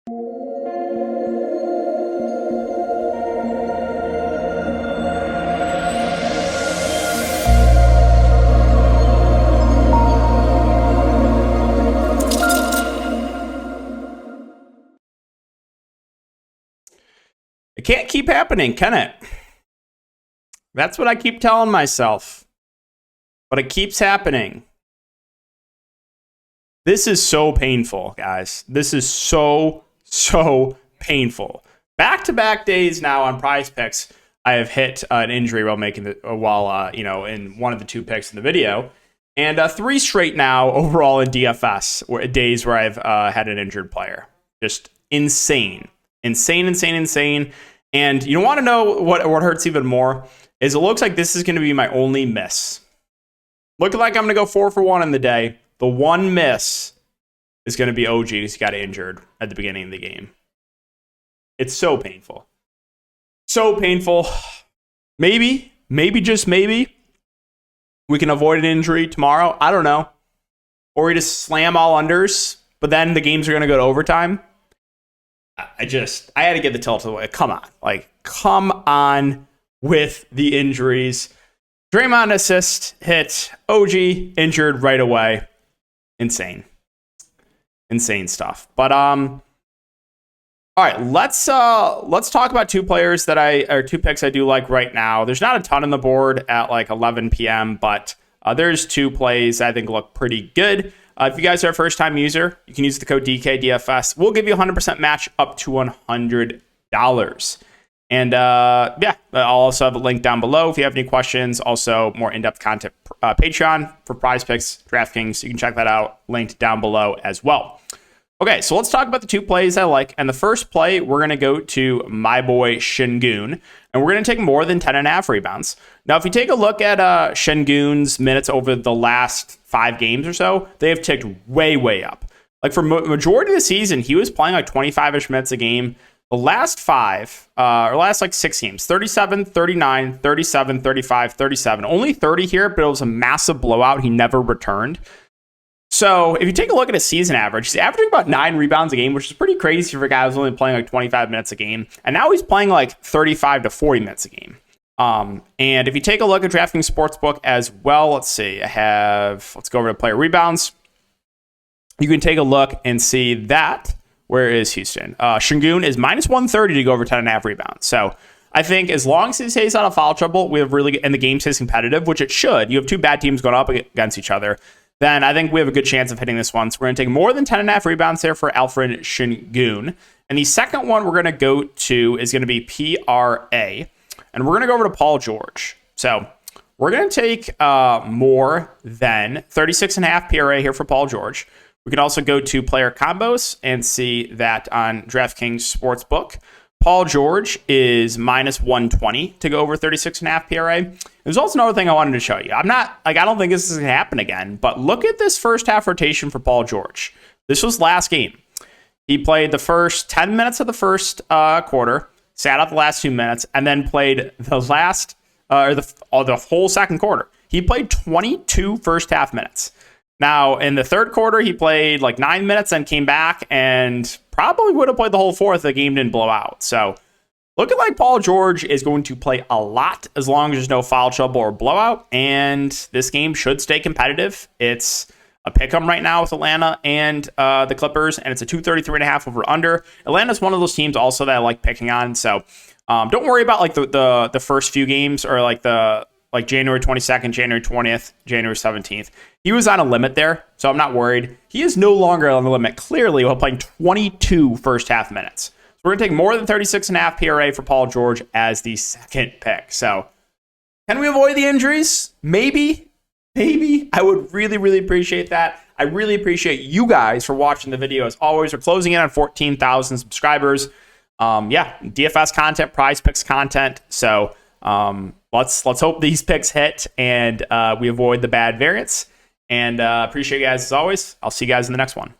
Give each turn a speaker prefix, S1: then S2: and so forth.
S1: It can't keep happening, can it? That's what I keep telling myself. But it keeps happening. This is so painful, guys. This is so painful. Back-to-back days now on Prizepicks, I have hit an injury while making in one of the 2 picks in the video, and 3 straight now overall in DFS days where I've had an injured player. Just insane. And you want to know what hurts even more is it looks like this is going to be my only miss. Looking like I'm going to go 4 for 1 in the day. The one miss is going to be OG because he got injured at the beginning of the game. It's so painful. So painful. Maybe, just maybe, we can avoid an injury tomorrow. I don't know. Or we just slam all unders, but then the games are going to go to overtime. I had to get the tilt away. Come on with the injuries. Draymond assist hit. OG injured right away. Insane stuff. But all right, let's talk about 2 players or 2 picks I do like right now. There's not a ton on the board at like 11 p.m., but there's 2 plays I think look pretty good. If you guys are a first-time user, you can use the code DKDFS. We'll give you a 100% match up to $100. And I'll also have a link down below if you have any questions. Also, more in-depth content, Patreon for Prizepicks, DraftKings. You can check that out, linked down below as well. Okay, so let's talk about the 2 plays I like. And the first play, we're going to go to my boy Şengün, and we're going to take more than 10.5 rebounds. Now, if you take a look at Şengün's minutes over the last 5 games or so, they have ticked way up. Like for majority of the season, he was playing like 25-ish minutes a game. The last 5, or last like 6 games, 37, 39, 37, 35, 37. Only 30 here, but it was a massive blowout. He never returned. So if you take a look at his season average, he's averaging about 9 rebounds a game, which is pretty crazy for a guy who's only playing like 25 minutes a game. And now he's playing like 35 to 40 minutes a game. And if you take a look at DraftKings Sportsbook as well, let's go over to player rebounds. You can take a look and see that. Where is Houston? Şengün is minus 130 to go over 10.5 rebounds. So I think as long as he stays out of foul trouble, we have really, and the game stays competitive, which it should. You have 2 bad teams going up against each other. Then I think we have a good chance of hitting this one. So we're going to take more than 10.5 rebounds there for Alfred Şengün. And the second one we're going to go to is going to be PRA. And we're going to go over to Paul George. So we're going to take more than 36.5 PRA here for Paul George. We can also go to player combos and see that on DraftKings Sportsbook, Paul George is minus 120 to go over 36.5 PRA. There's also another thing I wanted to show you. I don't think this is going to happen again, but look at this first half rotation for Paul George. This was last game. He played the first 10 minutes of the first quarter, sat out the last 2 minutes, and then played the last, the whole second quarter. He played 22 first half minutes. Now, in the third quarter, he played like 9 minutes and came back and probably would have played the whole fourth if the game didn't blow out. So, looking like Paul George is going to play a lot as long as there's no foul trouble or blowout. And this game should stay competitive. It's a pick-em right now with Atlanta and the Clippers, and it's a 233.5 over under. Atlanta's one of those teams also that I like picking on. So, don't worry about like the first few games or like January 22nd, January 20th, January 17th. He was on a limit there, so I'm not worried. He is no longer on the limit, clearly, while playing 22 first half minutes. So we're going to take more than 36.5 PRA for Paul George as the second pick. So can we avoid the injuries? Maybe. I would really appreciate that. I really appreciate you guys for watching the video. As always, we're closing in on 14,000 subscribers. DFS content, Prizepicks content. So let's hope these picks hit and we avoid the bad variance. And appreciate you guys as always. I'll see you guys in the next one.